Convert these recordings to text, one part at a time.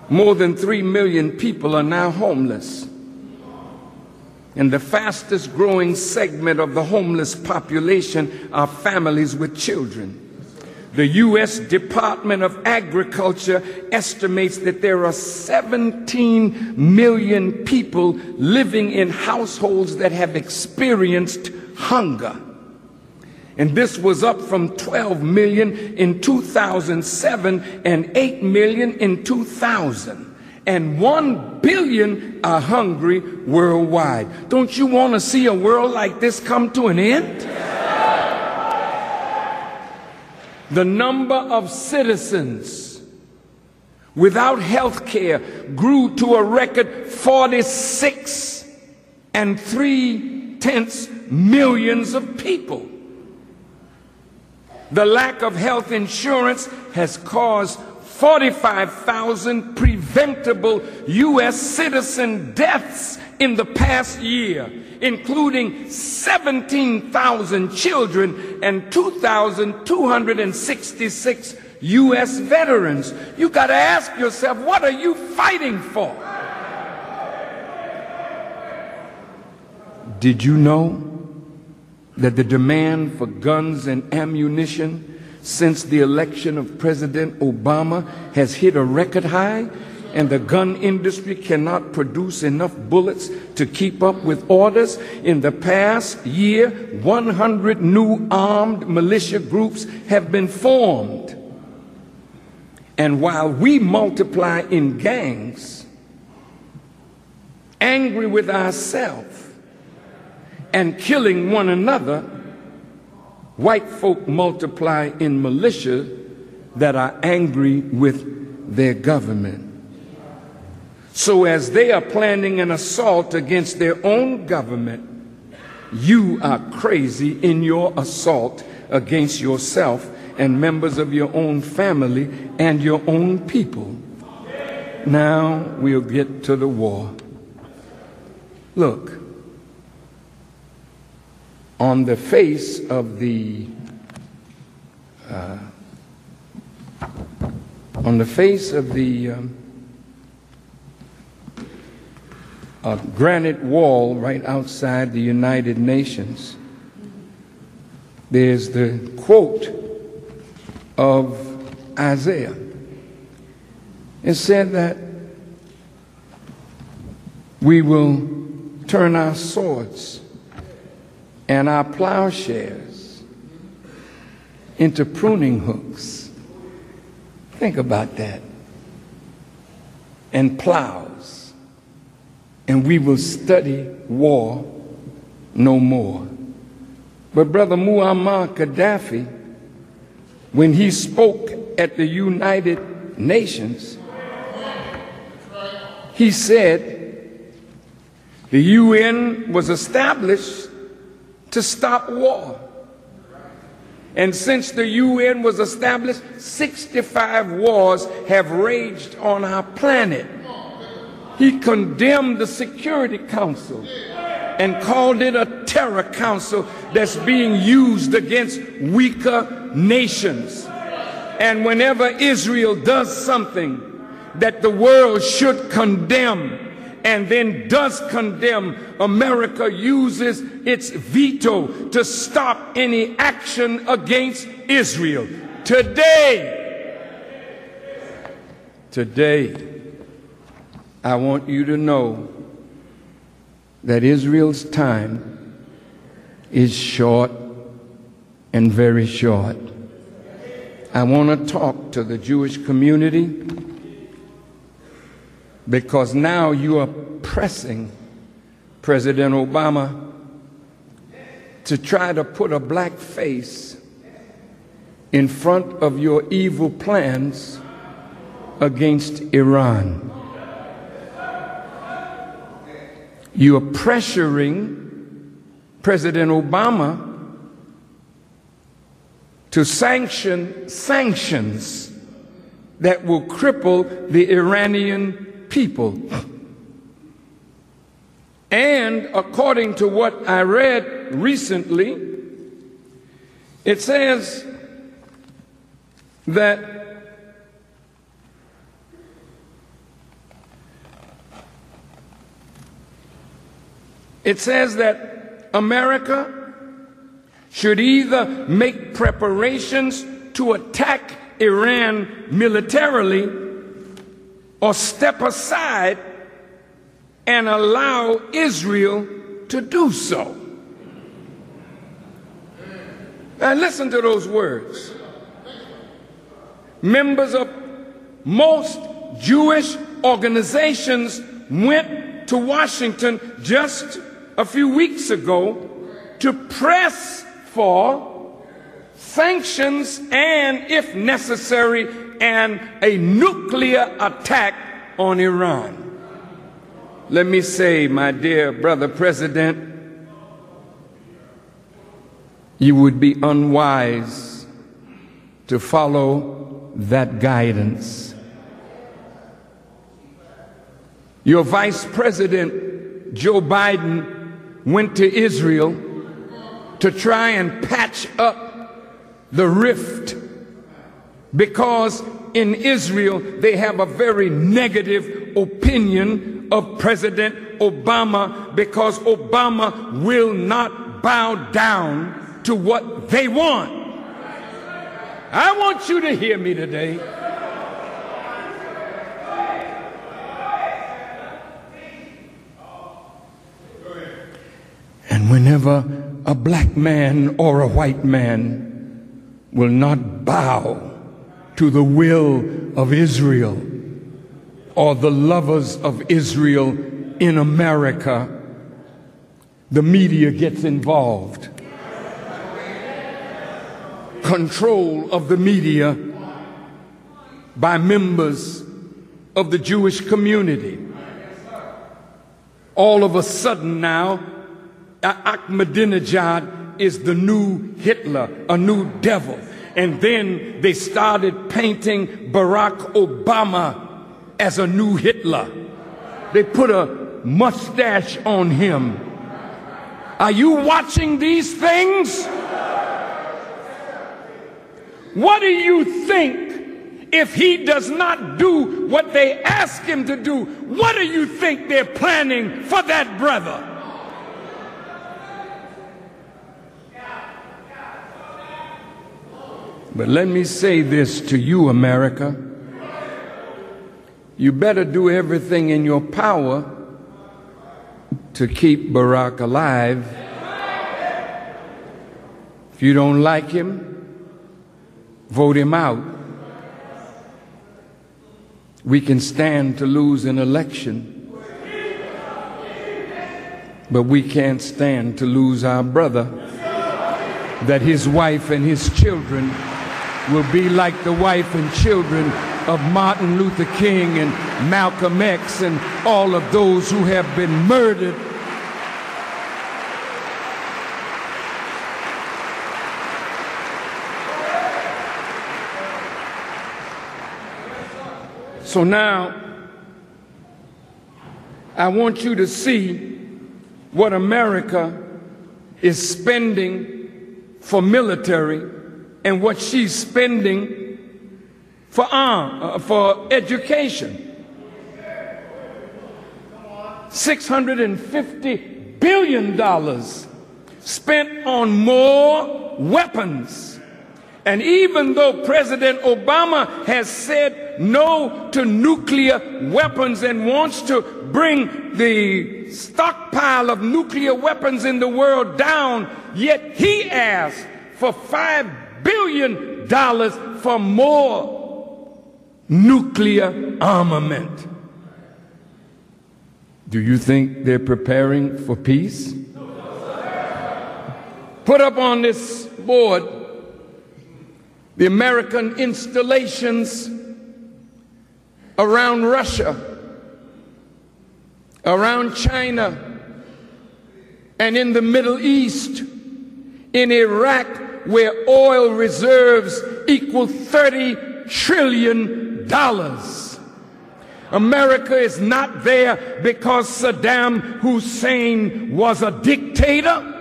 More than 3 million people are now homeless. And the fastest growing segment of the homeless population are families with children. The U.S. Department of Agriculture estimates that there are 17 million people living in households that have experienced hunger. And this was up from 12 million in 2007 and 8 million in 2000. And 1 billion are hungry worldwide. Don't you want to see a world like this come to an end? The number of citizens without health care grew to a record 46 3/10 millions of people. The lack of health insurance has caused 45,000 preventable U.S. citizen deaths in the past year, including 17,000 children and 2,266 U.S. veterans. You got to ask yourself, what are you fighting for? Did you know that the demand for guns and ammunition since the election of President Obama has hit a record high, and the gun industry cannot produce enough bullets to keep up with orders? In the past year, 100 new armed militia groups have been formed. And while we multiply in gangs, angry with ourselves and killing one another, white folk multiply in militia that are angry with their government. So as they are planning an assault against their own government, you are crazy in your assault against yourself and members of your own family and your own people. Now we'll get to the war. Look, on the face of the granite wall right outside the United Nations, there's the quote of Isaiah. It said that we will turn our swords and our plowshares into pruning hooks. Think about that. And plows. And we will study war no more. But Brother Muammar Gaddafi, when he spoke at the United Nations, he said the UN was established to stop war. And since the UN was established, 65 wars have raged on our planet. He condemned the Security Council and called it a terror council that's being used against weaker nations. And whenever Israel does something that the world should condemn and then does condemn, America uses its veto to stop any action against Israel. Today, I want you to know that Israel's time is short and very short. I want to talk to the Jewish community, because now you are pressing President Obama to try to put a black face in front of your evil plans against Iran. You are pressuring President Obama to sanction sanctions that will cripple the Iranian people. And according to what I read recently, it says that It says that America should either make preparations to attack Iran militarily or step aside and allow Israel to do so. Now listen to those words. Members of most Jewish organizations went to Washington just a few weeks ago to press for sanctions and, if necessary, a nuclear attack on Iran. Let me say, my dear brother president, you would be unwise to follow that guidance. Your Vice President, Joe Biden, went to Israel to try and patch up the rift because in Israel they have a very negative opinion of President Obama because Obama will not bow down to what they want. I want you to hear me today. And whenever a black man or a white man will not bow to the will of Israel or the lovers of Israel in America, the media gets involved. Control of the media by members of the Jewish community. All of a sudden now, Ahmadinejad is the new Hitler, a new devil. And then they started painting Barack Obama as a new Hitler. They put a mustache on him. Are you watching these things? What do you think if he does not do what they ask him to do? What do you think they're planning for that brother? But let me say this to you, America. You better do everything in your power to keep Barack alive. If you don't like him, vote him out. We can stand to lose an election, but we can't stand to lose our brother, that his wife and his children will be like the wife and children of Martin Luther King and Malcolm X and all of those who have been murdered. So now, I want you to see what America is spending for military and what she's spending for education. $650 billion spent on more weapons. And even though President Obama has said no to nuclear weapons and wants to bring the stockpile of nuclear weapons in the world down, yet he asked for $5 billion for more nuclear armament. Do you think they're preparing for peace? Put up on this board the American installations around Russia, around China, and in the Middle East, in Iraq, where oil reserves equal $30 trillion. America is not there because Saddam Hussein was a dictator.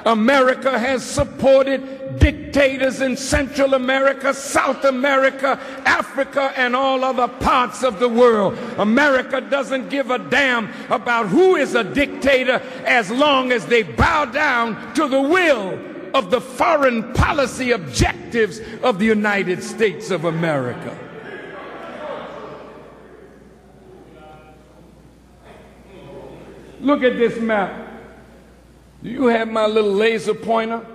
America has supported dictators in Central America, South America, Africa, and all other parts of the world. America doesn't give a damn about who is a dictator as long as they bow down to the will of the foreign policy objectives of the United States of America. Look at this map. Do you have my little laser pointer?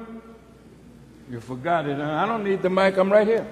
You forgot it, huh? I don't need the mic, I'm right here.